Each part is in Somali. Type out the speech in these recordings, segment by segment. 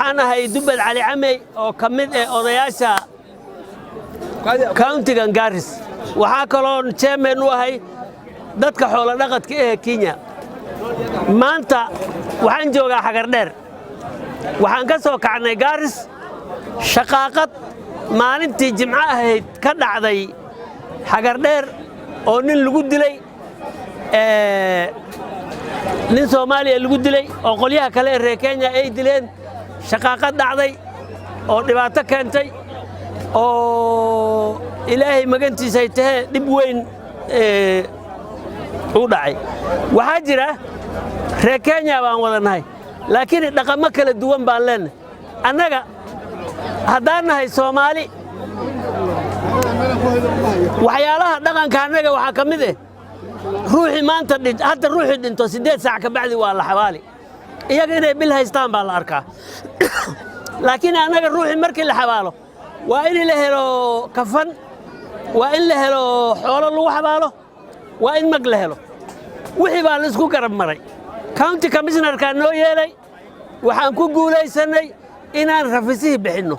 أنا هاي دبل علي عمي أو كمد أضياشة كاونتي غاريس وحاكلون تشمن وهاي dadka xoolo dhaqadka ee Kenya maanta waxaan joogaa Xagardheer waxaan ka soo kacnay Gaaris shaqaaqad maalintii Jimco ahayd ka dhacday Xagardheer oo nin lagu dilay nin Soomaaliya lagu dilay oo qolyaha kale ee Kenya ay dileen shaqaaqad dhacday oo dhibaato keentay oo Ilaahay magantiisa ay tahay dib weyn وداعي وحاجرة ركانيا بانودناي لكن دقمة كلا دوان بالن أنا هدانا هاي سومالي وحيالها دقن كاننا وحكمده روحي ما أنت حتى روحي أنت سديت ساعة بعد والله حوالي يجينا بالهايستان بالأركا لكن أنا روحي مركي اللي حواله وإن له كفن وإن له حول الله حواله وإن مقله وحي بالسكو قرب مري كاونتي كميشنر كان نو يلي waxaan ku guuleysanay inaan rafisii bixino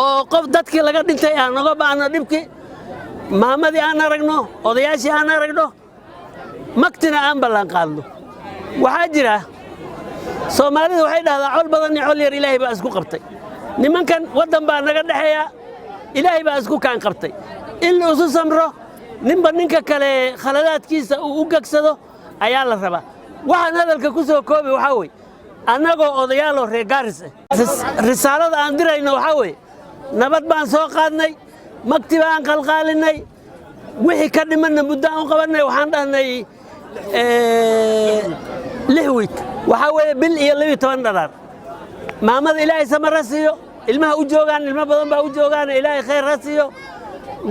oo qof dadkii laga dhintay aan naga baahno dhibkii maamadii aan aragno odayaashii aan aragno magtina aan ballan qaadno waxa jira Soomaalidu waxay dhahdaa col badan iyo col yar Ilaahay baa isku qabtay nimankan wadan baa naga dhaxeeya Ilaahay baa isku kaan qabtay in la isu samro ninba ninka kale khaladaadkiisa uu gagsado ayaa la rabaa waxaan hadalka ku soo koobi waxa way anagoo odayaalo reer Gaaris risaalada aan dirayno waxa way nabad baan soo qaadnay maktiba aan qalqaalinay wixii ka dhimanna muddo aan qabanay waxaan dhahnay lixwiit waxa way bil iyo 12 dollar maamada Ilaahay samarasiyo ilmaha u joogan ilma badan baa u joogan Ilaahay khayr rasiyo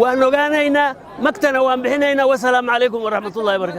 وأنو غانينا مكتنا وان بحنينا والسلام عليكم ورحمة الله وبركاته